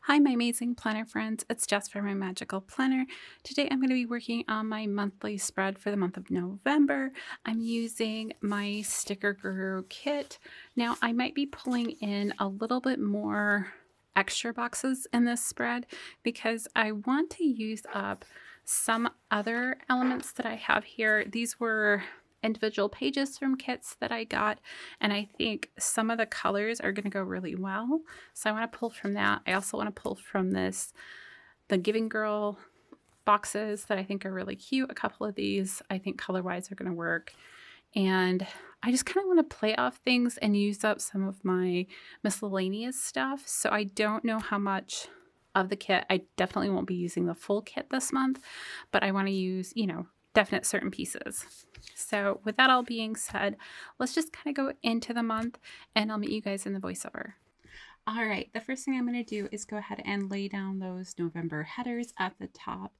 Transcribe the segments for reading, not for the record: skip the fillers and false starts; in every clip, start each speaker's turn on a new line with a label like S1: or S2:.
S1: Hi, my amazing planner friends. It's Jess from My Magical Planner. Today I'm going to be working on my monthly spread for the month of November. I'm using my Sticker Guru kit. Now, I might be pulling in a little bit more extra boxes in this spread because I want to use up some other elements that I have here. These were individual pages from kits that I got, and I think some of the colors are going to go really well. So I want to pull from that. I also want to pull from the Giving Girl boxes that I think are really cute. A couple of these I think color-wise are going to work. And I just kind of want to play off things and use up some of my miscellaneous stuff. So I don't know how much of the kit. I definitely won't be using the full kit this month, but I want to use, definite certain pieces. So with that all being said, let's just kind of go into the month and I'll meet you guys in the voiceover. All right, the first thing I'm going to do is go ahead and lay down those November headers at the top.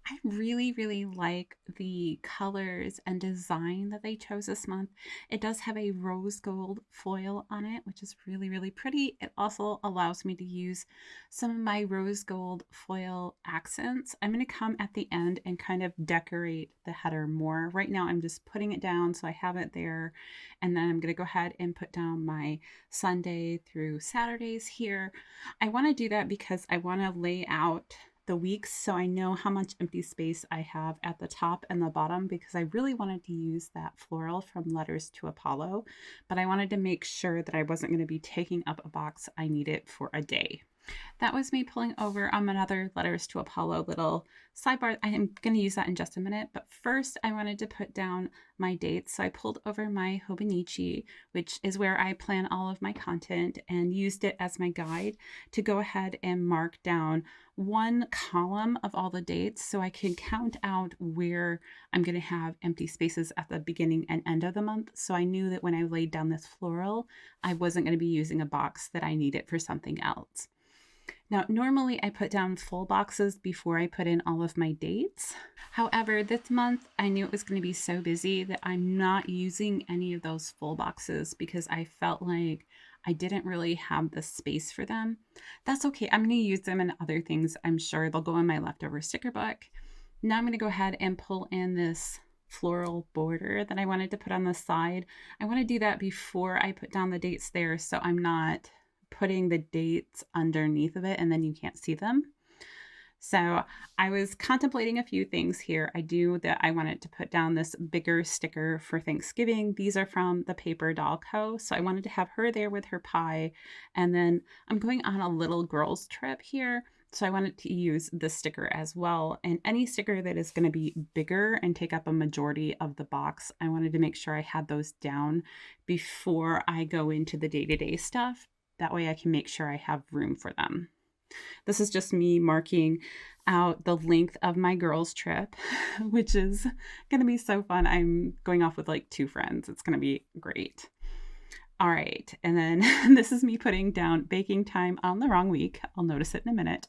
S1: I really, really like the colors and design that they chose this month. It does have a rose gold foil on it, which is really, really pretty. It also allows me to use some of my rose gold foil accents. I'm going to come at the end and kind of decorate the header more. Right now, I'm just putting it down so I have it there. And then I'm going to go ahead and put down my Sunday through Saturdays here. I want to do that because I want to lay out the weeks so I know how much empty space I have at the top and the bottom, because I really wanted to use that floral from Letters to Apollo, but I wanted to make sure that I wasn't going to be taking up a box I needed for a day. That was me pulling over on another Letters to Apollo little sidebar. I am going to use that in just a minute, but first I wanted to put down my dates. So I pulled over my Hobonichi, which is where I plan all of my content, and used it as my guide to go ahead and mark down one column of all the dates so I can count out where I'm going to have empty spaces at the beginning and end of the month. So I knew that when I laid down this floral, I wasn't going to be using a box that I needed for something else. Now, normally I put down full boxes before I put in all of my dates. However, this month I knew it was going to be so busy that I'm not using any of those full boxes because I felt like I didn't really have the space for them. That's okay. I'm going to use them in other things. I'm sure they'll go in my leftover sticker book. Now I'm going to go ahead and pull in this floral border that I wanted to put on the side. I want to do that before I put down the dates there so I'm not putting the dates underneath of it and then you can't see them. So I was contemplating a few things here. I wanted to put down this bigger sticker for Thanksgiving. These are from the Paper Doll Co. So I wanted to have her there with her pie. And then I'm going on a little girls trip here. So I wanted to use this sticker as well. And any sticker that is going to be bigger and take up a majority of the box, I wanted to make sure I had those down before I go into the day-to-day stuff. That way I can make sure I have room for them. This is just me marking out the length of my girls' trip, which is going to be so fun. I'm going off with like 2 friends. It's going to be great. All right. And then this is me putting down baking time on the wrong week. I'll notice it in a minute.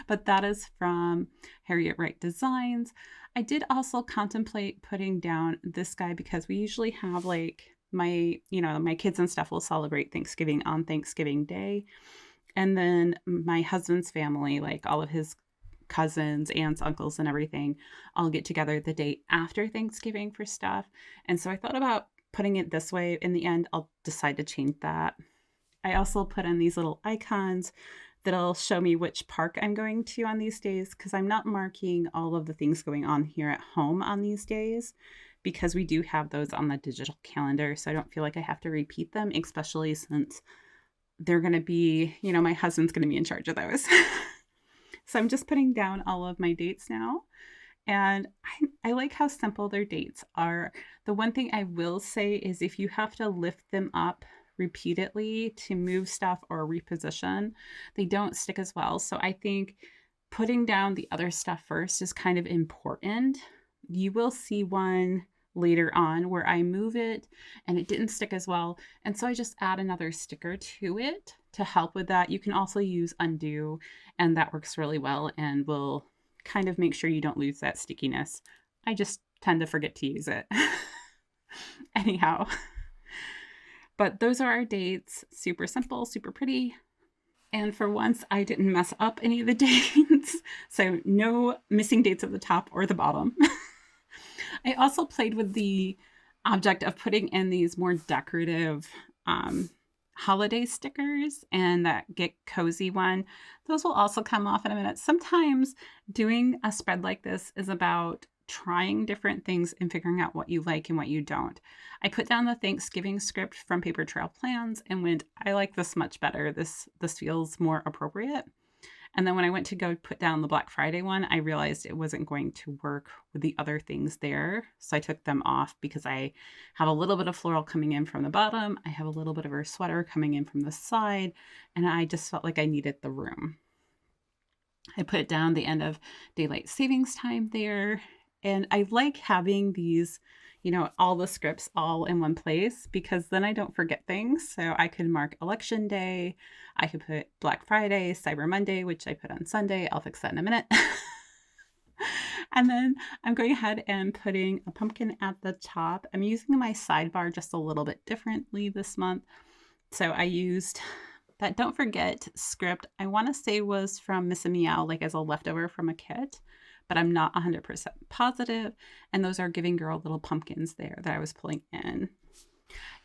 S1: But that is from Harriet Wright Designs. I did also contemplate putting down this guy because we usually have like my kids and stuff will celebrate Thanksgiving on Thanksgiving Day. And then my husband's family, like all of his cousins, aunts, uncles, and everything, all get together the day after Thanksgiving for stuff. And so I thought about putting it this way. In the end, I'll decide to change that. I also put in these little icons that'll show me which park I'm going to on these days, because I'm not marking all of the things going on here at home on these days, because we do have those on the digital calendar. So I don't feel like I have to repeat them, especially since they're going to be, my husband's going to be in charge of those. So I'm just putting down all of my dates now. And I like how simple their dates are. The one thing I will say is if you have to lift them up repeatedly to move stuff or reposition, they don't stick as well. So I think putting down the other stuff first is kind of important. You will see one later on where I move it and it didn't stick as well. And so I just add another sticker to it to help with that. You can also use undo, and that works really well and will kind of make sure you don't lose that stickiness. I just tend to forget to use it. Anyhow, but those are our dates. Super simple, super pretty. And for once, I didn't mess up any of the dates. So no missing dates at the top or the bottom. I also played with the object of putting in these more decorative um, holiday stickers and that Get Cozy one. Those will also come off in a minute. Sometimes doing a spread like this is about trying different things and figuring out what you like and what you don't. I put down the Thanksgiving script from Paper Trail Plans and went, I like this much better. This feels more appropriate. And then when I went to go put down the Black Friday one, I realized it wasn't going to work with the other things there. So I took them off because I have a little bit of floral coming in from the bottom. I have a little bit of her sweater coming in from the side. And I just felt like I needed the room. I put down the end of daylight savings time there. And I like having these, all the scripts all in one place because then I don't forget things. So I could mark election day. I could put Black Friday, Cyber Monday, which I put on Sunday. I'll fix that in a minute. And then I'm going ahead and putting a pumpkin at the top. I'm using my sidebar just a little bit differently this month. So I used that Don't Forget script. I want to say was from Miss Meow, like as a leftover from a kit, but I'm not 100% positive. And those are Giving Girl little pumpkins there that I was pulling in.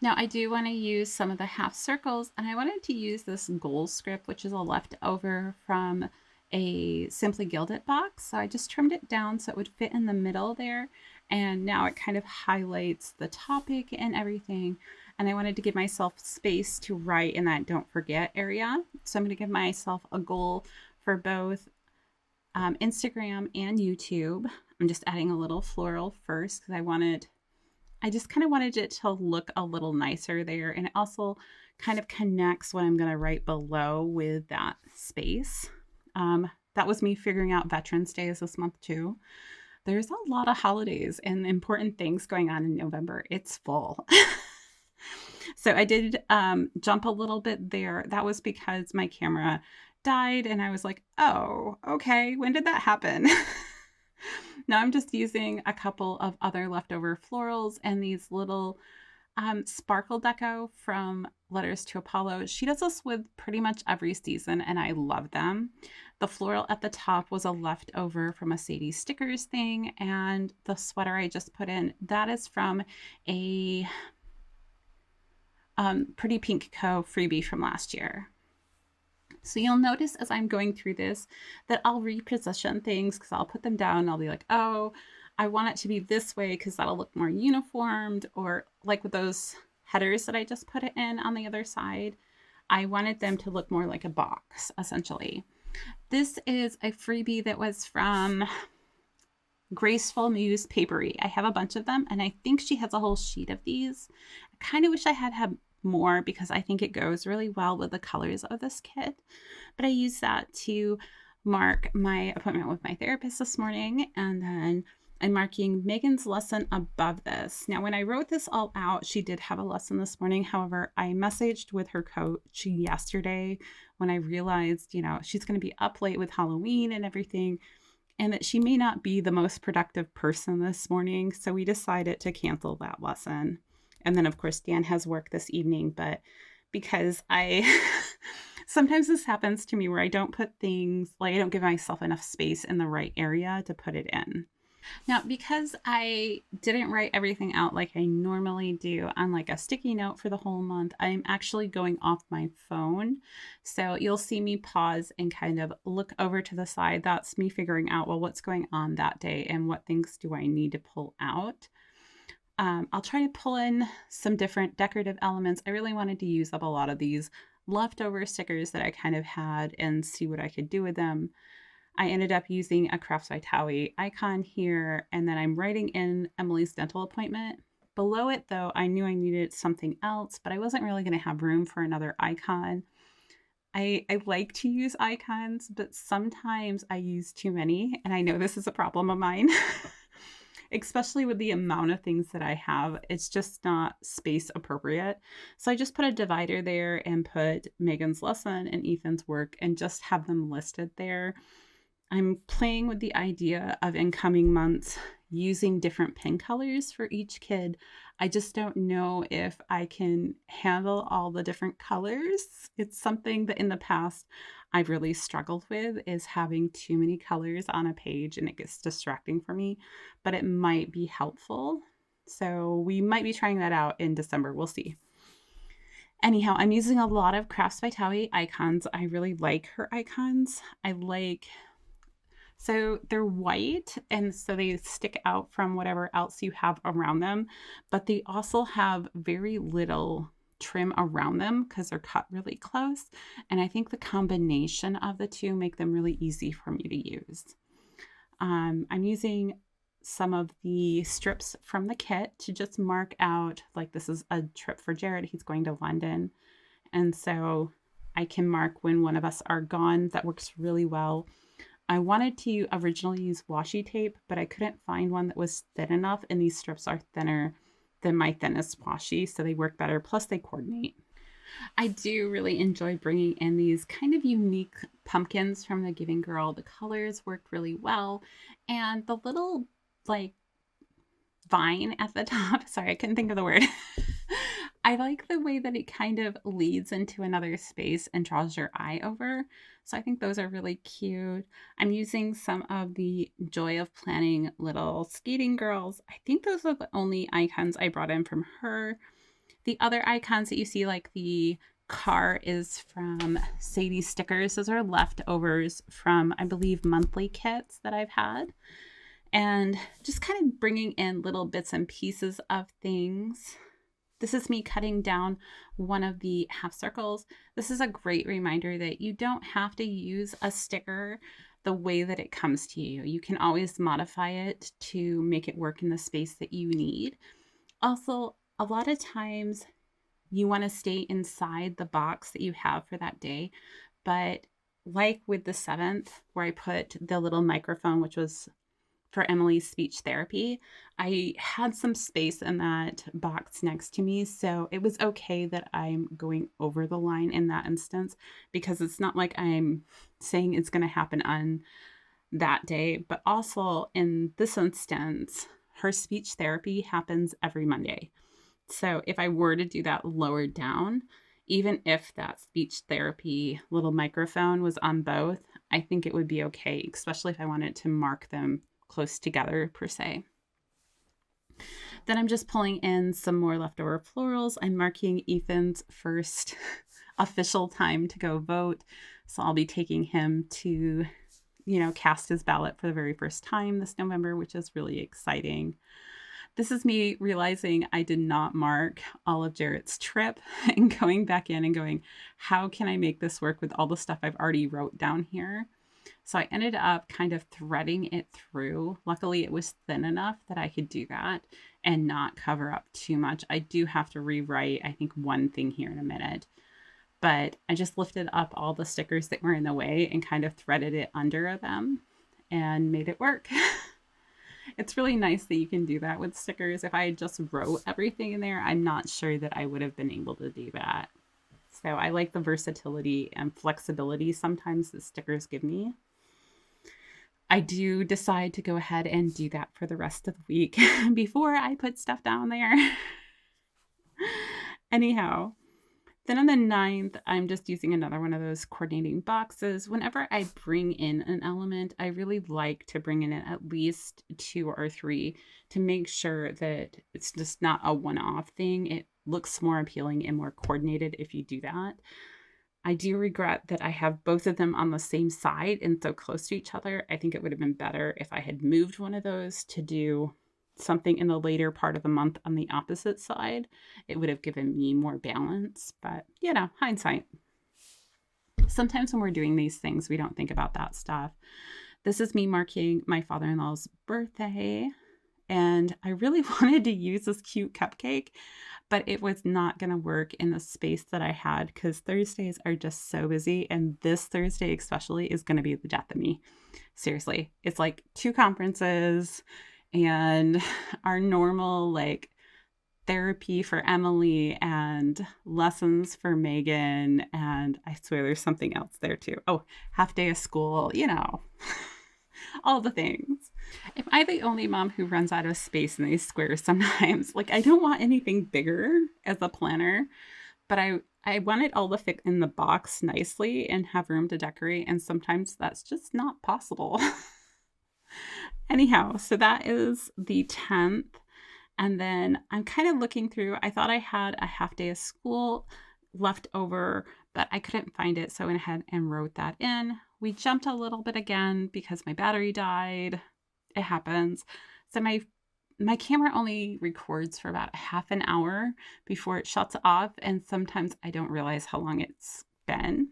S1: Now I do want to use some of the half circles, and I wanted to use this gold script, which is a leftover from a Simply Gilded box. So I just trimmed it down so it would fit in the middle there. And now it kind of highlights the topic and everything. And I wanted to give myself space to write in that Don't Forget area. So I'm going to give myself a goal for both Instagram and YouTube. I'm just adding a little floral first because I just kind of wanted it to look a little nicer there. And it also kind of connects what I'm going to write below with that space. That was me figuring out Veterans Day is this month too. There's a lot of holidays and important things going on in November. It's full. So I did jump a little bit there. That was because my camera died and I was like, oh, okay, when did that happen? Now I'm just using a couple of other leftover florals and these little sparkle deco from Letters to Apollo. She does this with pretty much every season and I love them. The floral at the top was a leftover from a Sadie Stickers thing, and the sweater I just put in, that is from a Pretty Pink Co. freebie from last year. So you'll notice as I'm going through this that I'll reposition things because I'll put them down and I'll be like, oh, I want it to be this way because that'll look more uniformed, or like with those headers that I just put it in on the other side, I wanted them to look more like a box, essentially. This is a freebie that was from Graceful Muse Papery. I have a bunch of them and I think she has a whole sheet of these. I kind of wish I had more because I think it goes really well with the colors of this kit. But I used that to mark my appointment with my therapist this morning, and then I'm marking Megan's lesson above this. Now, when I wrote this all out, she did have a lesson this morning. However, I messaged with her coach yesterday when I realized, she's going to be up late with Halloween and everything, and that she may not be the most productive person this morning. So we decided to cancel that lesson. And then, of course, Dan has work this evening, but because sometimes this happens to me where I don't put things, like I don't give myself enough space in the right area to put it in. Now, because I didn't write everything out like I normally do on like a sticky note for the whole month, I'm actually going off my phone. So you'll see me pause and kind of look over to the side. That's me figuring out, well, what's going on that day and what things do I need to pull out. I'll try to pull in some different decorative elements. I really wanted to use up a lot of these leftover stickers that I kind of had and see what I could do with them. I ended up using a Crafts by Towie icon here, and then I'm writing in Emily's dental appointment. Below it, though, I knew I needed something else, but I wasn't really going to have room for another icon. I like to use icons, but sometimes I use too many, and I know this is a problem of mine. Especially with the amount of things that I have, it's just not space appropriate. So I just put a divider there and put Megan's lesson and Ethan's work and just have them listed there. I'm playing with the idea of in coming months using different pen colors for each kid. I just don't know if I can handle all the different colors. It's something that in the past I've really struggled with is having too many colors on a page and it gets distracting for me, but it might be helpful. So we might be trying that out in December. We'll see. Anyhow, I'm using a lot of Crafts by Taui icons. I really like her icons. So they're white and so they stick out from whatever else you have around them, but they also have very little trim around them because they're cut really close. And I think the combination of the two make them really easy for me to use. I'm using some of the strips from the kit to just mark out, like this is a trip for Jared. He's going to London. And so I can mark when one of us are gone. That works really well. I wanted to originally use washi tape, but I couldn't find one that was thin enough, and these strips are thinner than my thinnest washi, so they work better, plus they coordinate. I do really enjoy bringing in these kind of unique pumpkins from the Giving Girl. The colors worked really well, and the little like vine at the top, sorry, I couldn't think of the word. I like the way that it kind of leads into another space and draws your eye over. So I think those are really cute. I'm using some of the Joy of Planning little skating girls. I think those are the only icons I brought in from her. The other icons that you see, like the car, is from Sadie Stickers. Those are leftovers from, I believe, monthly kits that I've had. And just kind of bringing in little bits and pieces of things. This is me cutting down one of the half circles. This is a great reminder that you don't have to use a sticker the way that it comes to you. You can always modify it to make it work in the space that you need. Also, a lot of times you want to stay inside the box that you have for that day. But like with the 7th, where I put the little microphone, which was for Emily's speech therapy, I had some space in that box next to me. So it was okay that I'm going over the line in that instance, because it's not like I'm saying it's going to happen on that day. But also in this instance, her speech therapy happens every Monday. So if I were to do that lower down, even if that speech therapy little microphone was on both, I think it would be okay, especially if I wanted to mark them close together per se. Then I'm just pulling in some more leftover florals. I'm marking Ethan's first official time to go vote. So I'll be taking him to, cast his ballot for the very first time this November, which is really exciting. This is me realizing I did not mark all of Jarrett's trip and going back in and going, how can I make this work with all the stuff I've already wrote down here? So I ended up kind of threading it through. Luckily, it was thin enough that I could do that and not cover up too much. I do have to rewrite, I think, one thing here in a minute. But I just lifted up all the stickers that were in the way and kind of threaded it under them and made it work. It's really nice that you can do that with stickers. If I just wrote everything in there, I'm not sure that I would have been able to do that. So I like the versatility and flexibility sometimes that stickers give me. I do decide to go ahead and do that for the rest of the week before I put stuff down there. Anyhow, then on the 9th, I'm just using another one of those coordinating boxes. Whenever I bring in an element, I really like to bring in at least 2 or 3 to make sure that it's just not a one-off thing. It looks more appealing and more coordinated if you do that. I do regret that I have both of them on the same side and so close to each other. I think it would have been better if I had moved one of those to do something in the later part of the month on the opposite side. It would have given me more balance, but hindsight. Sometimes when we're doing these things, we don't think about that stuff. This is me marking my father-in-law's birthday, and I really wanted to use this cute cupcake, but it was not going to work in the space that I had because Thursdays are just so busy, and this Thursday especially is going to be the death of me. Seriously, it's like 2 conferences and our normal therapy for Emily and lessons for Megan, and I swear there's something else there too. Oh, half day of school, All the things. Am I the only mom who runs out of space in these squares sometimes? Like, I don't want anything bigger as a planner, but I want it all to fit in the box nicely and have room to decorate, and sometimes that's just not possible. Anyhow, so that is the 10th. And then I'm kind of looking through, I thought I had a half day of school left over, but I couldn't find it. So I went ahead and wrote that in. We jumped a little bit again because my battery died. It happens. So my camera only records for about a half an hour before it shuts off. And sometimes I don't realize how long it's been.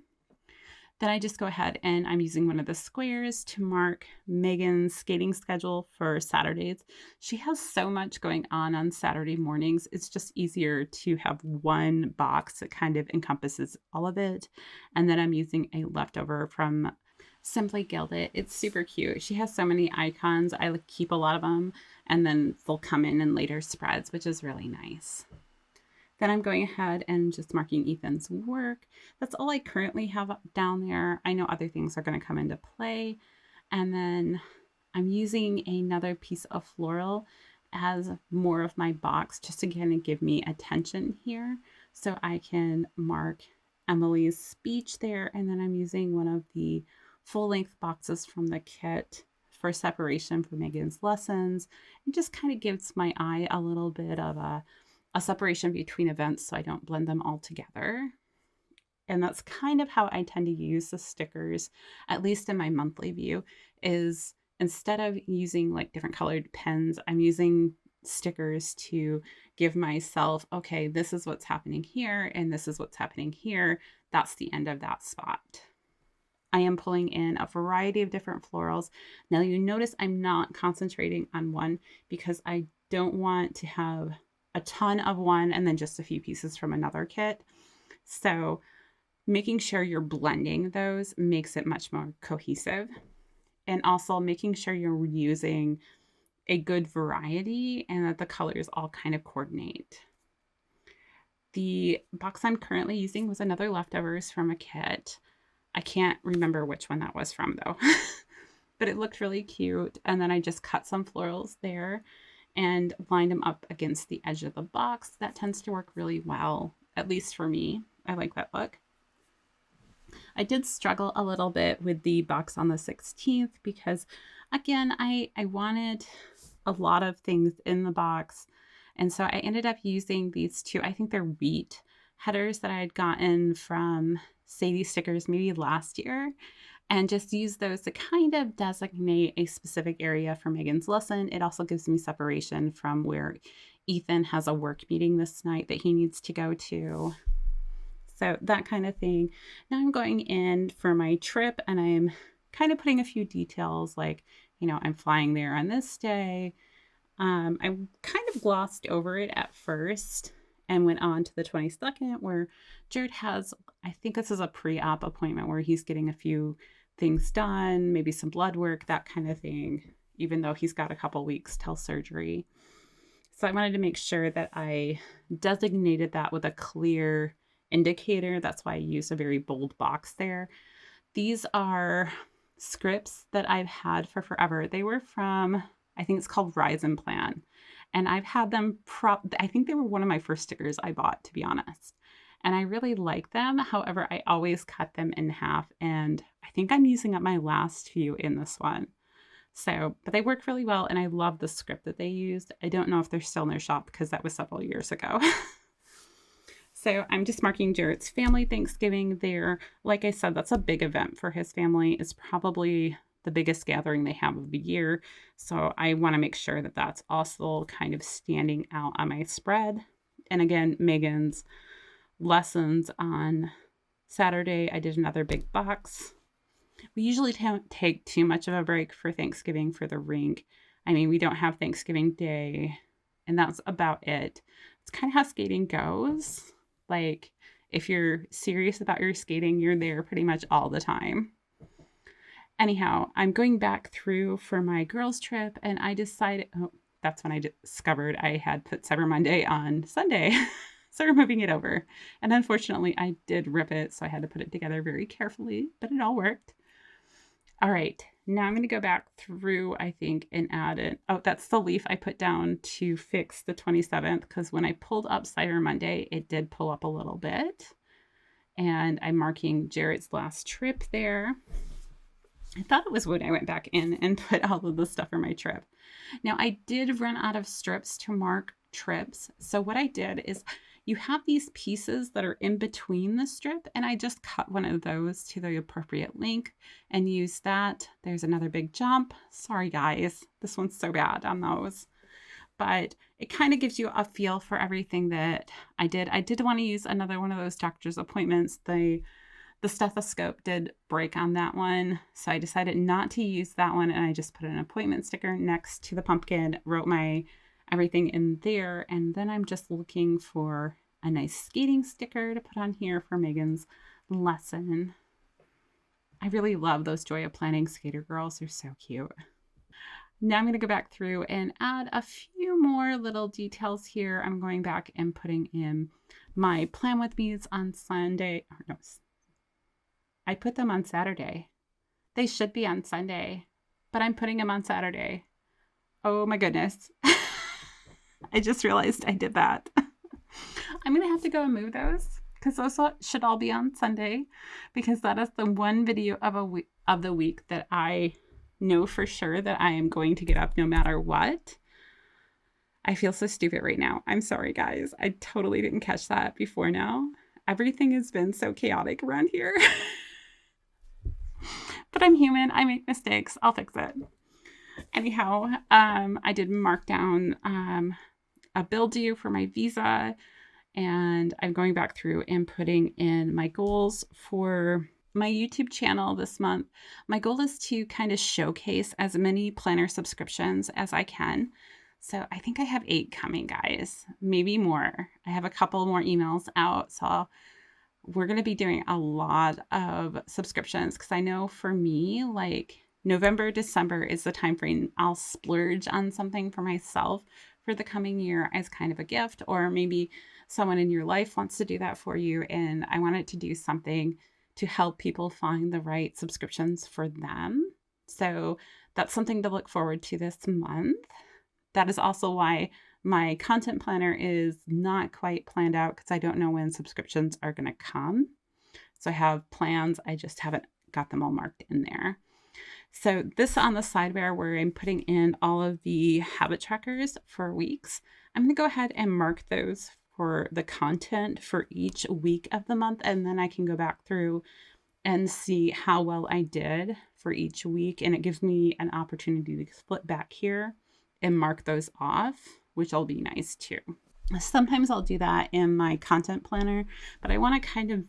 S1: Then I just go ahead and I'm using one of the squares to mark Megan's skating schedule for Saturdays. She has so much going on Saturday mornings. It's just easier to have one box that kind of encompasses all of it. And then I'm using a leftover from Simply Gilded. It's super cute. She has so many icons. I keep a lot of them, and then they'll come in later spreads, which is really nice. Then I'm going ahead and just marking Ethan's work. That's all I currently have down there. I know other things are going to come into play. And then I'm using another piece of floral as more of my box just to kind of give me attention here. So I can mark Emily's speech there. And then I'm using one of the full-length boxes from the kit for separation for Megan's lessons. It just kind of gives my eye a little bit of a separation between events so I don't blend them all together. And that's kind of how I tend to use the stickers, at least in my monthly view, is instead of using like different colored pens, I'm using stickers to give myself, okay, this is what's happening here and this is what's happening here. That's the end of that spot. I am pulling in a variety of different florals. Now you notice I'm not concentrating on one because I don't want to have a ton of one and then just a few pieces from another kit. So making sure you're blending those makes it much more cohesive. And also making sure you're using a good variety and that the colors all kind of coordinate. The box I'm currently using was another leftovers from a kit. I can't remember which one that was from though, but it looked really cute. And then I just cut some florals there and lined them up against the edge of the box. That tends to work really well, at least for me. I like that look. I did struggle a little bit with the box on the 16th because, again, I wanted a lot of things in the box. And so I ended up using these two, I think they're wheat headers that I had gotten from Sadie Stickers maybe last year, and just use those to kind of designate a specific area for Megan's lesson. It also gives me separation from where Ethan has a work meeting this night that he needs to go to. So that kind of thing. Now I'm going in for my trip and I'm kind of putting a few details like, you know, I'm flying there on this day. I kind of glossed over it at first and went on to the 22nd where Jared has, I think this is a pre-op appointment where he's getting a few things done, maybe some blood work, that kind of thing, even though he's got a couple weeks till surgery. So I wanted to make sure that I designated that with a clear indicator. That's why I used a very bold box there. These are scripts that I've had for forever. They were from, I think it's called Rise and Plan. And I've had them, I think they were one of my first stickers I bought, to be honest. And I really like them. However, I always cut them in half. And I think I'm using up my last few in this one. So, but they work really well. And I love the script that they used. I don't know if they're still in their shop because that was several years ago. So I'm just marking Jared's family Thanksgiving there. Like I said, that's a big event for his family. It's probably the biggest gathering they have of the year. So I want to make sure that that's also kind of standing out on my spread. And again, Megan's lessons on Saturday, I did another big box. We usually don't take too much of a break for Thanksgiving for the rink. I mean, we don't have Thanksgiving Day, and that's about it. It's kind of how skating goes. Like, if you're serious about your skating, you're there pretty much all the time. Anyhow, I'm going back through for my girls' trip, and I decided, oh, that's when I discovered I had put Cyber Monday on Sunday. So we're moving it over. And unfortunately, I did rip it, so I had to put it together very carefully, but it all worked. All right, Now I'm going to go back through, I think, and add it. Oh, that's the leaf I put down to fix the 27th, because when I pulled up Cyber Monday, it did pull up a little bit. And I'm marking Jared's last trip there. I thought it was when I went back in and put all of the stuff for my trip. Now, I did run out of strips to mark trips. So what I did is you have these pieces that are in between the strip, and I just cut one of those to the appropriate length and use that. There's another big jump. Sorry, guys. This one's so bad on those. But it kind of gives you a feel for everything that I did. I did want to use another one of those doctor's appointments. The stethoscope did break on that one, so I decided not to use that one, and I just put an appointment sticker next to the pumpkin, wrote my everything in there, and then I'm just looking for a nice skating sticker to put on here for Megan's lesson. I really love those Joy of Planning skater girls. They're so cute. Now I'm going to go back through and add a few more little details here. I'm going back and putting in my plan with me's on Sunday. Or no, I put them on Saturday. They should be on Sunday, but I'm putting them on Saturday. Oh my goodness. I just realized I did that. I'm going to have to go and move those, because those should all be on Sunday, because that is the one video of the week that I know for sure that I am going to get up no matter what. I feel so stupid right now. I'm sorry, guys. I totally didn't catch that before now. Everything has been so chaotic around here. But I'm human. I make mistakes. I'll fix it. Anyhow, I did mark down a bill due for my visa, and I'm going back through and putting in my goals for my YouTube channel this month. My goal is to kind of showcase as many planner subscriptions as I can. So I think I have 8 coming, guys, maybe more. I have a couple more emails out, so we're going to be doing a lot of subscriptions, because I know for me, like November, December is the time frame I'll splurge on something for myself for the coming year as kind of a gift, or maybe someone in your life wants to do that for you, and I wanted to do something to help people find the right subscriptions for them. So that's something to look forward to this month. That is also why my content planner is not quite planned out, because I don't know when subscriptions are going to come. So I have plans, I just haven't got them all marked in there. So this on the sidebar where I'm putting in all of the habit trackers for weeks, I'm going to go ahead and mark those for the content for each week of the month, and then I can go back through and see how well I did for each week, and it gives me an opportunity to flip back here and mark those off, which will be nice too. Sometimes I'll do that in my content planner, but I want to kind of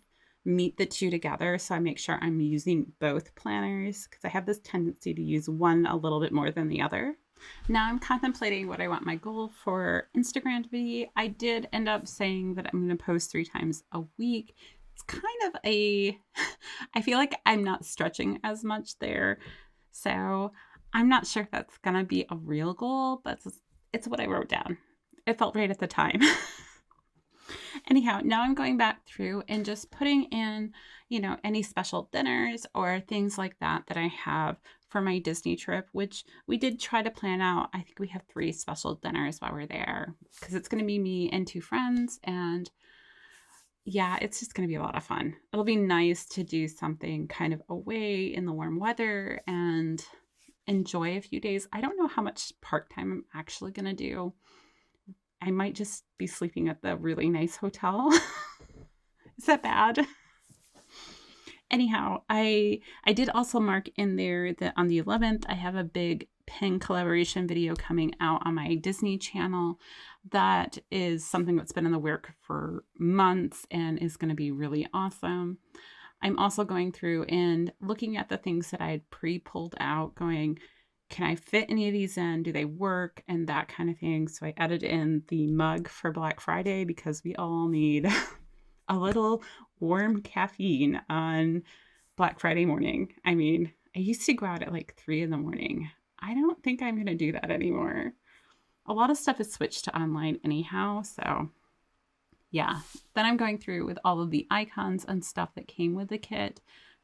S1: meet the two together, so I make sure I'm using both planners, because I have this tendency to use one a little bit more than the other. Now I'm contemplating what I want my goal for Instagram to be. I did end up saying that I'm going to post 3 times a week. It's kind of I feel like I'm not stretching as much there. So I'm not sure if that's going to be a real goal, but it's what I wrote down. It felt right at the time. Anyhow, now I'm going back through and just putting in, any special dinners or things like that I have for my Disney trip, which we did try to plan out. I think we have 3 special dinners while we're there, because it's going to be me and 2 friends. And yeah, it's just going to be a lot of fun. It'll be nice to do something kind of away in the warm weather and enjoy a few days. I don't know how much part-time I'm actually going to do. I might just be sleeping at the really nice hotel. Is that bad? Anyhow, I did also mark in there that on the 11th, I have a big pen collaboration video coming out on my Disney channel. That is something that's been in the work for months and is going to be really awesome. I'm also going through and looking at the things that I had pre-pulled out, going, can I fit any of these in? Do they work? And that kind of thing. So I added in the mug for Black Friday, because we all need a little warm caffeine on Black Friday morning. I mean, I used to go out at like 3 in the morning. I don't think I'm going to do that anymore. A lot of stuff is switched to online anyhow. So yeah, then I'm going through with all of the icons and stuff that came with the kit,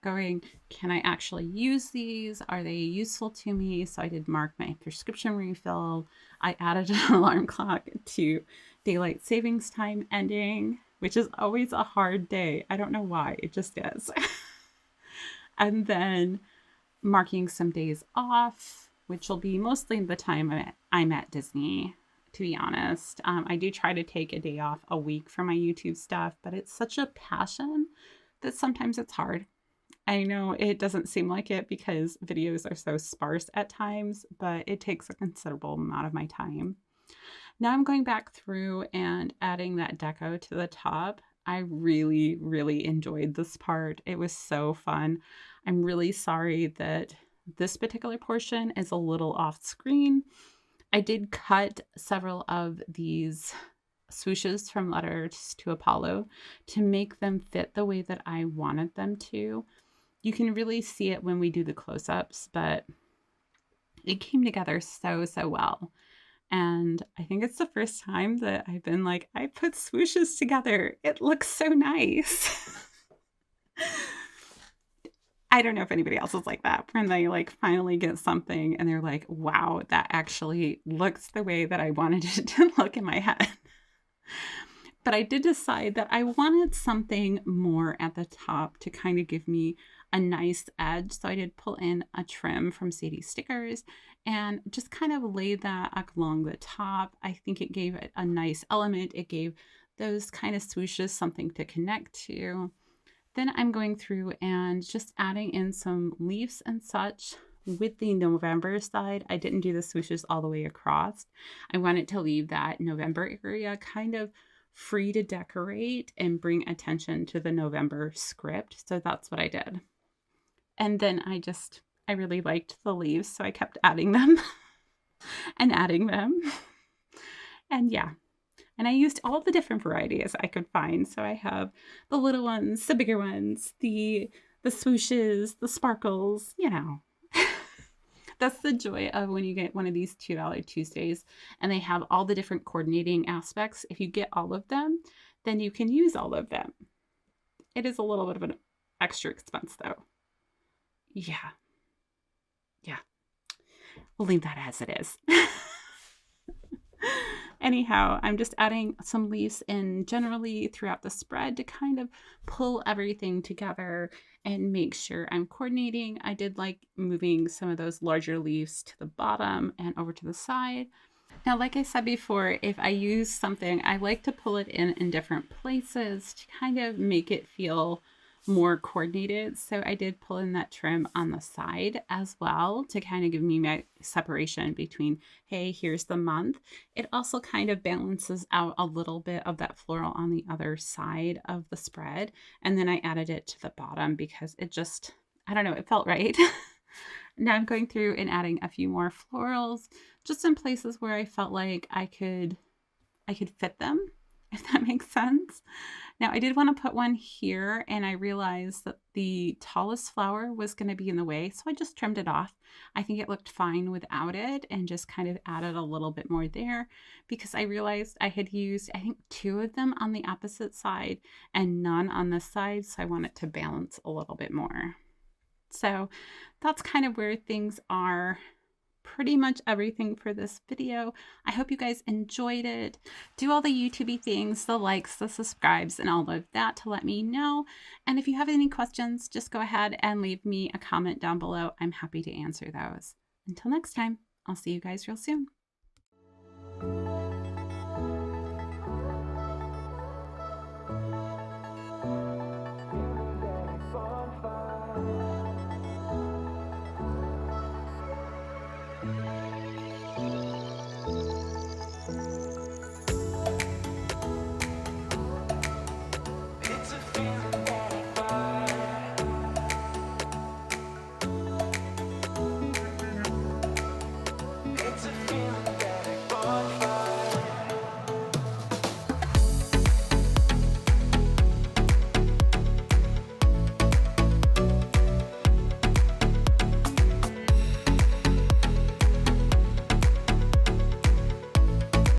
S1: going, can I actually use these? Are they useful to me? So I did mark my prescription refill. I added an alarm clock to daylight savings time ending, which is always a hard day. I don't know why, it just is. And then marking some days off, which will be mostly the time I'm at Disney, to be honest. I do try to take a day off a week for my YouTube stuff, but it's such a passion that sometimes it's hard. I know it doesn't seem like it because videos are so sparse at times, but it takes a considerable amount of my time. Now I'm going back through and adding that deco to the top. I really, really enjoyed this part. It was so fun. I'm really sorry that this particular portion is a little off screen. I did cut several of these swooshes from Letters to Apollo to make them fit the way that I wanted them to. You can really see it when we do the close-ups, but it came together so, so well. And I think it's the first time that I've been like, I put swooshes together. It looks so nice. I don't know if anybody else is like that when they like finally get something and they're like, wow, that actually looks the way that I wanted it to look in my head. But I did decide that I wanted something more at the top to kind of give me a nice edge. So I did pull in a trim from Sadie Stickers and just kind of lay that along the top. I think it gave it a nice element. It gave those kind of swooshes something to connect to. Then I'm going through and just adding in some leaves and such. With the November side, I didn't do the swooshes all the way across. I wanted to leave that November area kind of free to decorate and bring attention to the November script. So that's what I did. And then I really liked the leaves, so I kept adding them and adding them. And yeah. And I used all the different varieties I could find. So I have the little ones, the bigger ones, the swooshes, the sparkles, you know. That's the joy of when you get one of these $2 Tuesdays and they have all the different coordinating aspects. If you get all of them, then you can use all of them. It is a little bit of an extra expense though. Yeah. We'll leave that as it is. Anyhow, I'm just adding some leaves in generally throughout the spread to kind of pull everything together and make sure I'm coordinating. I did like moving some of those larger leaves to the bottom and over to the side. Now, like I said before, if I use something, I like to pull it in different places to kind of make it feel more coordinated. So I did pull in that trim on the side as well to kind of give me my separation between, hey, here's the month. It also kind of balances out a little bit of that floral on the other side of the spread. And then I added it to the bottom because it just, I don't know, it felt right. Now I'm going through and adding a few more florals just in places where I felt like I could fit them, if that makes sense. Now I did want to put one here and I realized that the tallest flower was going to be in the way. So I just trimmed it off. I think it looked fine without it and just kind of added a little bit more there because I realized I had used, I think 2 of them on the opposite side and none on this side. So I want it to balance a little bit more. So that's kind of where things are. Pretty much everything for this video. I hope you guys enjoyed it. Do all the YouTubey things, the likes, the subscribes, and all of that to let me know. And if you have any questions, just go ahead and leave me a comment down below. I'm happy to answer those. Until next time, I'll see you guys real soon.